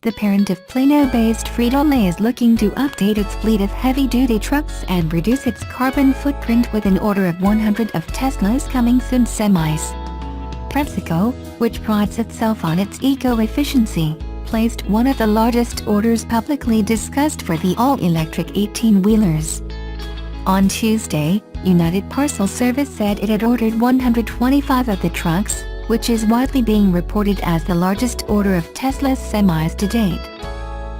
The parent of Plano-based Frito-Lay is looking to update its fleet of heavy-duty trucks and reduce its carbon footprint with an order of 100 of Tesla's coming soon semis. PepsiCo, which prides itself on its eco-efficiency, placed one of the largest orders publicly discussed for the all-electric 18-wheelers. On Tuesday, United Parcel Service said it had ordered 125 of the trucks, which is widely being reported as the largest order of Tesla's semis to date.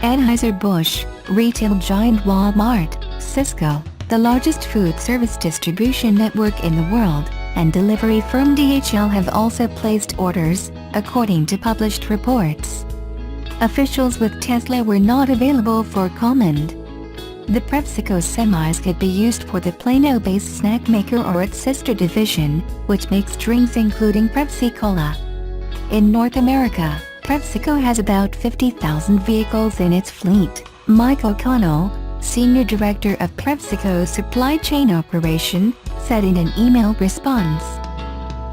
Anheuser-Busch, retail giant Walmart, Cisco, the largest food service distribution network in the world, and delivery firm DHL have also placed orders, according to published reports. Officials with Tesla were not available for comment. The PepsiCo semis could be used for the Plano-based snack maker or its sister division, which makes drinks including Pepsi Cola. In North America, PepsiCo has about 50,000 vehicles in its fleet. Mike O'Connell, Senior Director of PepsiCo's Supply Chain Operation, said in an email response.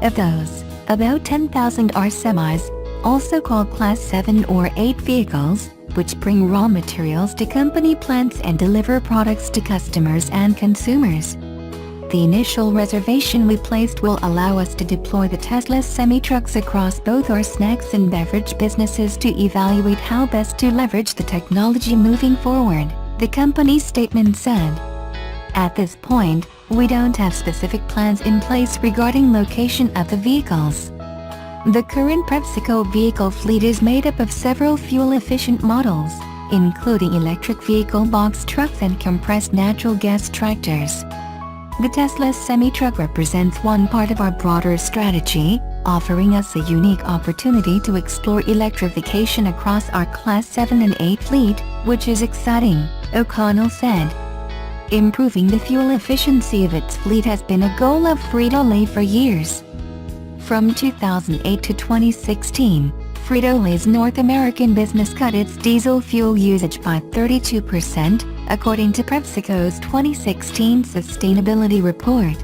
Of those, about 10,000 are semis, also called Class 7 or 8 vehicles, which bring raw materials to company plants and deliver products to customers and consumers. The initial reservation we placed will allow us to deploy the Tesla semi-trucks across both our snacks and beverage businesses to evaluate how best to leverage the technology moving forward, the company's statement said. At this point, we don't have specific plans in place regarding location of the vehicles. The current PepsiCo vehicle fleet is made up of several fuel-efficient models, including electric vehicle box trucks and compressed natural gas tractors. The Tesla semi-truck represents one part of our broader strategy, offering us a unique opportunity to explore electrification across our Class 7 and 8 fleet, which is exciting, O'Connell said. Improving the fuel efficiency of its fleet has been a goal of Frito-Lay for years. From 2008 to 2016, Frito-Lay's North American business cut its diesel fuel usage by 32%, according to PepsiCo's 2016 sustainability report.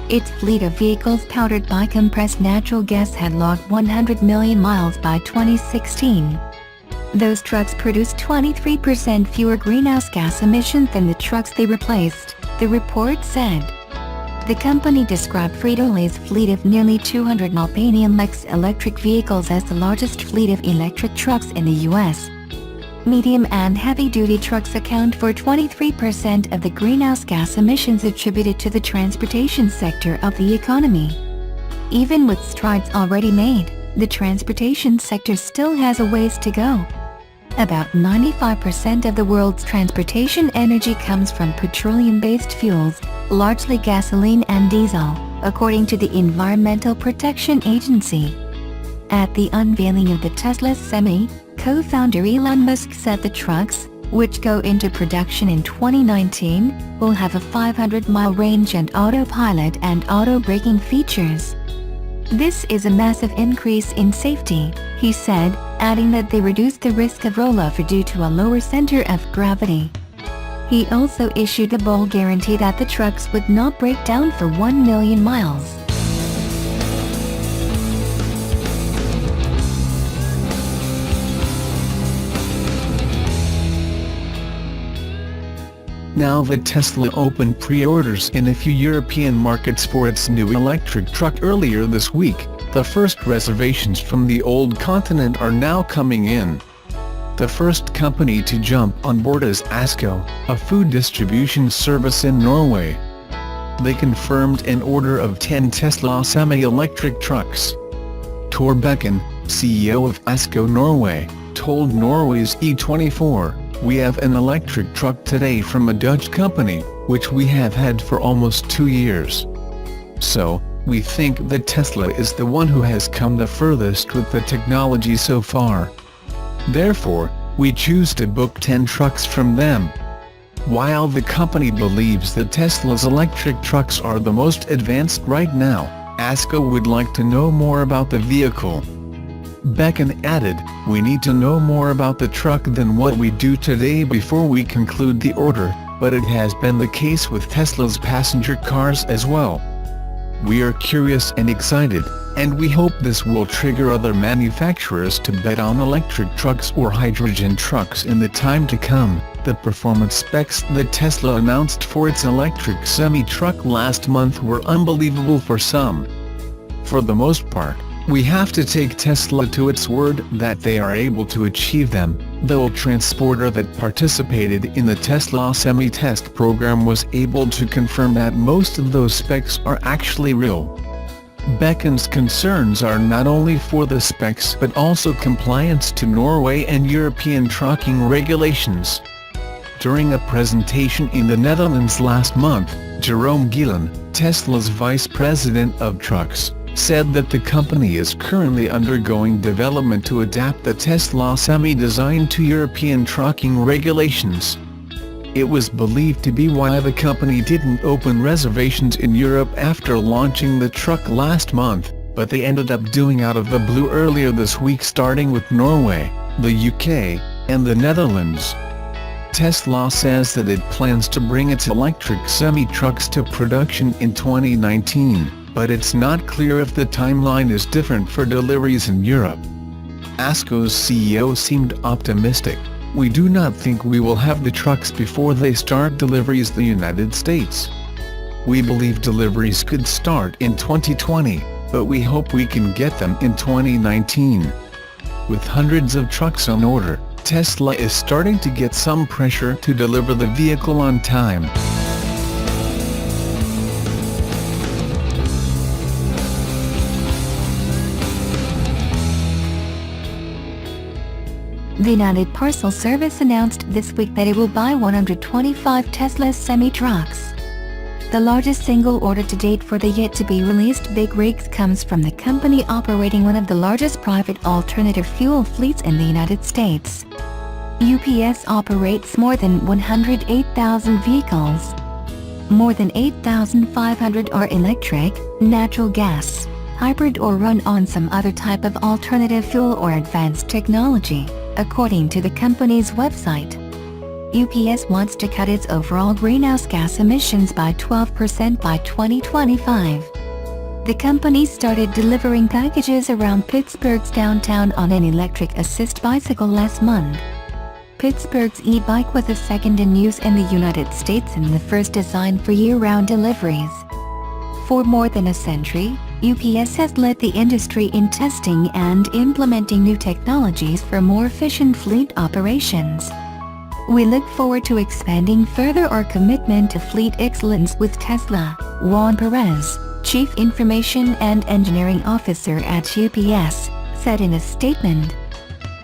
Its fleet of vehicles powered by compressed natural gas had logged 100 million miles by 2016. Those trucks produced 23% fewer greenhouse gas emissions than the trucks they replaced, the report said. The company described Frito-Lay's fleet of nearly 200 Albanian Lex electric vehicles as the largest fleet of electric trucks in the U.S. Medium and heavy-duty trucks account for 23% of the greenhouse gas emissions attributed to the transportation sector of the economy. Even with strides already made, the transportation sector still has a ways to go. About 95% of the world's transportation energy comes from petroleum-based fuels, largely gasoline and diesel, according to the Environmental Protection Agency. At the unveiling of the Tesla Semi, co-founder Elon Musk said the trucks, which go into production in 2019, will have a 500-mile range and autopilot and auto-braking features. This is a massive increase in safety, he said, adding that they reduce the risk of rollover due to a lower center of gravity. He also issued a bold guarantee that the trucks would not break down for 1 million miles. Now that Tesla opened pre-orders in a few European markets for its new electric truck earlier this week, the first reservations from the old continent are now coming in. The first company to jump on board is Asko, a food distribution service in Norway. They confirmed an order of 10 Tesla semi-electric trucks. Tor Bekken, CEO of Asko Norway, told Norway's E24, "We have an electric truck today from a Dutch company, which we have had for almost 2 years. So, we think that Tesla is the one who has come the furthest with the technology so far. Therefore, we choose to book 10 trucks from them." While the company believes that Tesla's electric trucks are the most advanced right now, Asko would like to know more about the vehicle. Bekken added, "We need to know more about the truck than what we do today before we conclude the order, but it has been the case with Tesla's passenger cars as well. We are curious and excited, and we hope this will trigger other manufacturers to bet on electric trucks or hydrogen trucks in the time to come. The performance specs that Tesla announced for its electric semi-truck last month were unbelievable for some. For the most part, we have to take Tesla to its word that they are able to achieve them. The old transporter that participated in the Tesla semi-test program was able to confirm that most of those specs are actually real. Beckon's concerns are not only for the specs but also compliance to Norway and European trucking regulations. During a presentation in the Netherlands last month, Jerome Gielen, Tesla's vice president of trucks, said that the company is currently undergoing development to adapt the Tesla semi-design to European trucking regulations. It was believed to be why the company didn't open reservations in Europe after launching the truck last month, but they ended up doing out of the blue earlier this week, starting with Norway, the UK, and the Netherlands. Tesla says that it plans to bring its electric semi-trucks to production in 2019, but it's not clear if the timeline is different for deliveries in Europe. ASCO's CEO seemed optimistic. "We do not think we will have the trucks before they start deliveries in the United States. We believe deliveries could start in 2020, but we hope we can get them in 2019. With hundreds of trucks on order, Tesla is starting to get some pressure to deliver the vehicle on time." The United Parcel Service announced this week that it will buy 125 Tesla semi-trucks. The largest single order to date for the yet-to-be-released big rigs comes from the company operating one of the largest private alternative fuel fleets in the United States. UPS operates more than 108,000 vehicles. More than 8,500 are electric, natural gas, hybrid or run on some other type of alternative fuel or advanced technology, according to the company's website. UPS wants to cut its overall greenhouse gas emissions by 12% by 2025. The company started delivering packages around Pittsburgh's downtown on an electric assist bicycle last month. Pittsburgh's e-bike was the second in use in the United States and the first designed for year-round deliveries. For more than a century, UPS has led the industry in testing and implementing new technologies for more efficient fleet operations. We look forward to expanding further our commitment to fleet excellence with Tesla, Juan Perez, Chief Information and Engineering Officer at UPS, said in a statement.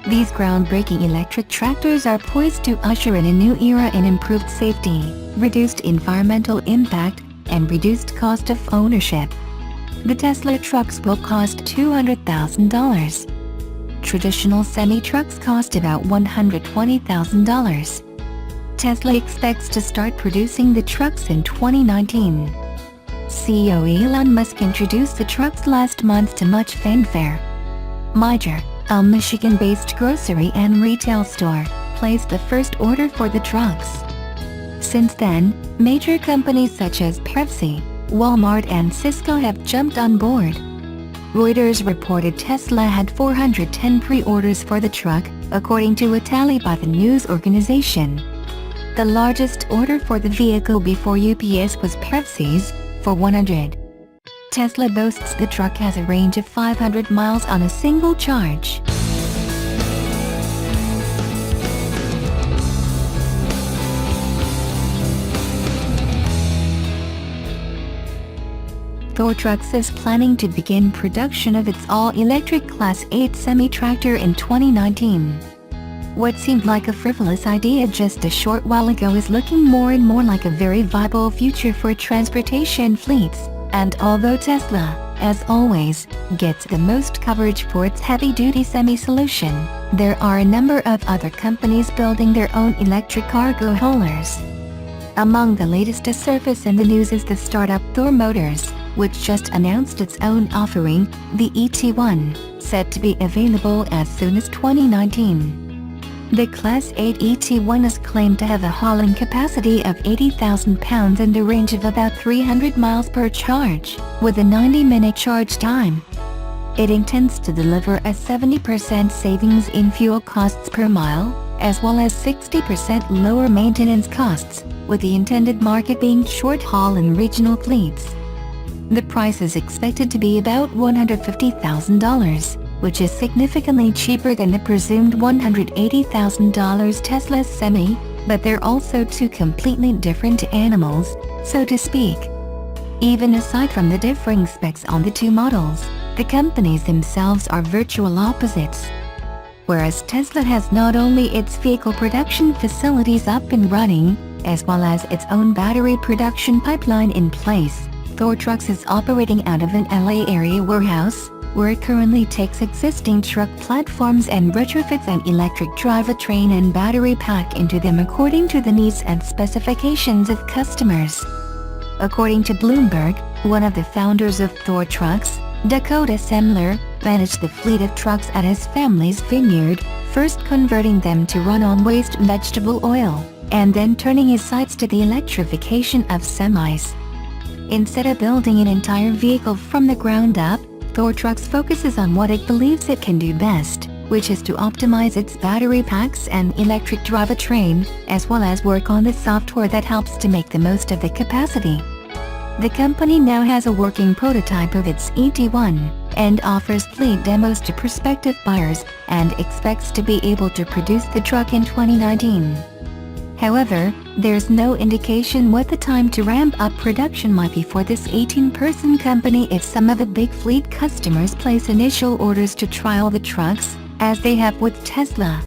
These groundbreaking electric tractors are poised to usher in a new era in improved safety, reduced environmental impact, and reduced cost of ownership. The Tesla trucks will cost $200,000. Traditional semi-trucks cost about $120,000. Tesla expects to start producing the trucks in 2019. CEO Elon Musk introduced the trucks last month to much fanfare. Meijer, a Michigan-based grocery and retail store, placed the first order for the trucks. Since then, major companies such as Pepsi, Walmart and Cisco have jumped on board. Reuters reported Tesla had 410 pre-orders for the truck, according to a tally by the news organization. The largest order for the vehicle before UPS was Pepsi's, for 100. Tesla boasts the truck has a range of 500 miles on a single charge. Thor Trucks is planning to begin production of its all-electric Class 8 semi-tractor in 2019. What seemed like a frivolous idea just a short while ago is looking more and more like a very viable future for transportation fleets, and although Tesla, as always, gets the most coverage for its heavy-duty semi-solution, there are a number of other companies building their own electric cargo haulers. Among the latest to surface in the news is the startup Thor Motors, which just announced its own offering, the ET1, set to be available as soon as 2019. The Class 8 ET1 is claimed to have a hauling capacity of 80,000 pounds and a range of about 300 miles per charge, with a 90-minute charge time. It intends to deliver a 70% savings in fuel costs per mile, as well as 60% lower maintenance costs, with the intended market being short-haul and regional fleets. The price is expected to be about $150,000, which is significantly cheaper than the presumed $180,000 Tesla Semi, but they're also two completely different animals, so to speak. Even aside from the differing specs on the two models, the companies themselves are virtual opposites. Whereas Tesla has not only its vehicle production facilities up and running, as well as its own battery production pipeline in place, Thor Trucks is operating out of an LA area warehouse, where it currently takes existing truck platforms and retrofits an electric drivetrain and battery pack into them according to the needs and specifications of customers. According to Bloomberg, one of the founders of Thor Trucks, Dakota Semler, managed the fleet of trucks at his family's vineyard, first converting them to run on waste vegetable oil, and then turning his sights to the electrification of semis. Instead of building an entire vehicle from the ground up, Thor Trucks focuses on what it believes it can do best, which is to optimize its battery packs and electric drivetrain, as well as work on the software that helps to make the most of the capacity. The company now has a working prototype of its ET1, and offers fleet demos to prospective buyers, and expects to be able to produce the truck in 2019. However, there's no indication what the time to ramp up production might be for this 18-person company if some of the big fleet customers place initial orders to trial the trucks, as they have with Tesla.